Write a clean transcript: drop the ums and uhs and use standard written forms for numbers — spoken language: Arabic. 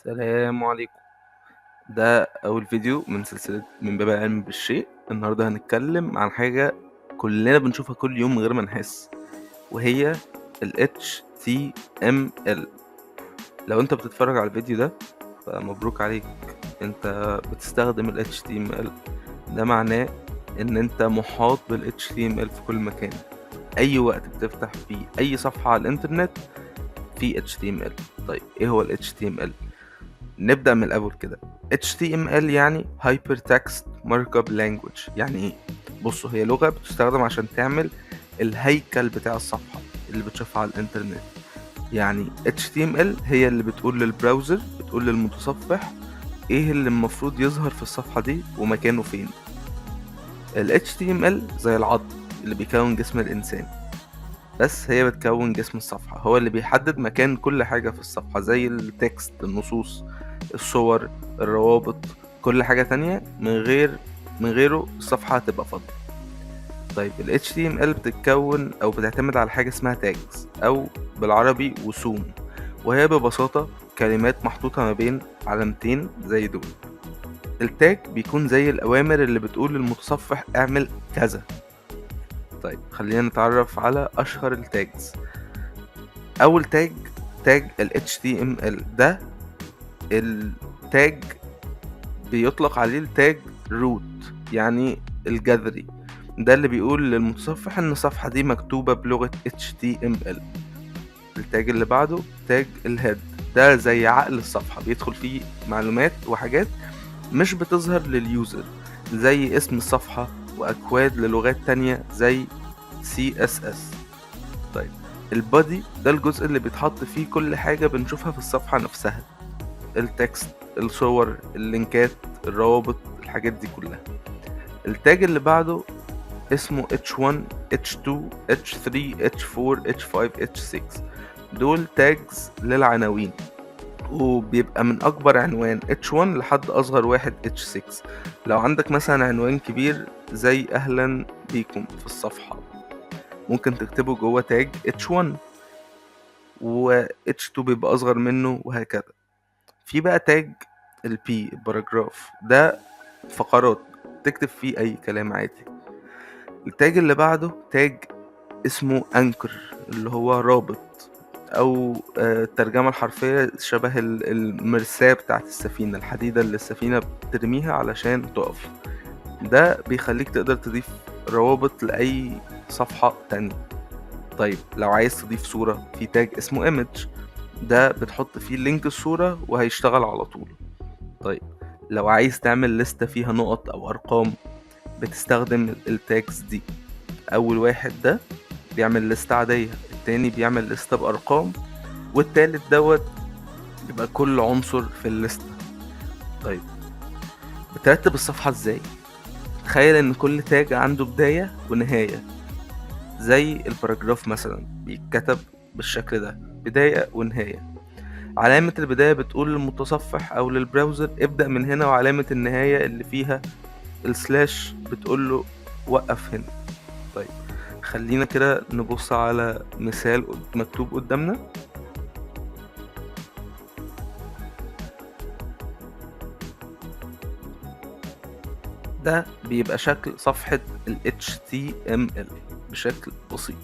السلام عليكم. ده أول فيديو من سلسلة من باب العلم بالشيء. النهاردة هنتكلم عن حاجة كلنا بنشوفها كل يوم من غير ما نحس، وهي ال HTML. لو انت بتتفرج على الفيديو ده فمبروك عليك، انت بتستخدم ال HTML. ده معناه ان انت محاط بال HTML في كل مكان. اي وقت بتفتح فيه اي صفحة على الانترنت في HTML. طيب ايه هو ال HTML؟ نبدأ من الأول كده. HTML يعني Hypertext Markup Language. يعني إيه؟ بصوا، هي لغة بتستخدم عشان تعمل الهيكل بتاع الصفحة اللي بتشوفها على الإنترنت. يعني HTML هي اللي بتقول للبراوزر، بتقول للمتصفح إيه اللي المفروض يظهر في الصفحة دي ومكانه فين. ال HTML زي العظم اللي بيكون جسم الإنسان، بس هي بتكون جسم الصفحة، هو اللي بيحدد مكان كل حاجة في الصفحة، زي التكست، النصوص، الصور، الروابط، كل حاجة تانية. من غيره الصفحة هتبقى فاضية. طيب ال HTML بتتكون أو بتعتمد على حاجة اسمها tags، أو بالعربي وسوم، وهي ببساطة كلمات محطوطة ما بين علامتين زي دول. التاج بيكون زي الأوامر اللي بتقول للمتصفح اعمل كذا. طيب خلينا نتعرف على أشهر التاجز. أول تاج ال HTML. ده التاج بيطلق عليه التاج root، يعني الجذري. ده اللي بيقول للمتصفح ان الصفحة دي مكتوبة بلغة HTML. التاج اللي بعده تاج الهيد. ده زي عقل الصفحة، بيدخل فيه معلومات وحاجات مش بتظهر لليوزر، زي اسم الصفحة وأكواد للغات تانية زي CSS. طيب البادي ده الجزء اللي بيتحط فيه كل حاجة بنشوفها في الصفحة نفسها، التكست، الصور، اللينكات، الروابط، الحاجات دي كلها. التاج اللي بعده اسمه H1 H2 H3 H4 H5 H6. دول تاجز للعناوين، وبيبقى من أكبر عنوان H1 لحد أصغر واحد H6. لو عندك مثلا عنوان كبير زي أهلا بيكم في الصفحة، ممكن تكتبه جوه تاج H1، و H2 بيبقى أصغر منه، وهكذا. في بقى تاج البي باراجراف. ده فقرات تكتب فيه أي كلام عادي. التاج اللي بعده تاج اسمه أنكر، اللي هو رابط، أو الترجمة الحرفية شبه المرساة بتاعت السفينة، الحديدة اللي السفينة بترميها علشان تقف. ده بيخليك تقدر تضيف روابط لأي صفحة تانية. طيب لو عايز تضيف صورة، في تاج اسمه image. ده بتحط فيه لينك الصورة وهيشتغل على طول. طيب لو عايز تعمل لستة فيها نقط أو أرقام، بتستخدم التاجز دي. أول واحد ده بيعمل لستة عادية، التاني بيعمل لستة بأرقام، والتالت يبقى كل عنصر في الليستة. طيب بترتب الصفحة ازاي؟ تخيل ان كل تاج عنده بداية ونهاية. زي الباراجراف مثلا بيتكتب بالشكل ده، بداية ونهاية. علامة البداية بتقول للمتصفح أو للبراوزر ابدأ من هنا، وعلامة النهاية اللي فيها السلاش بتقوله وقف هنا. طيب خلينا كده نبص على مثال مكتوب قدامنا. ده بيبقى شكل صفحة ال HTML بشكل بسيط.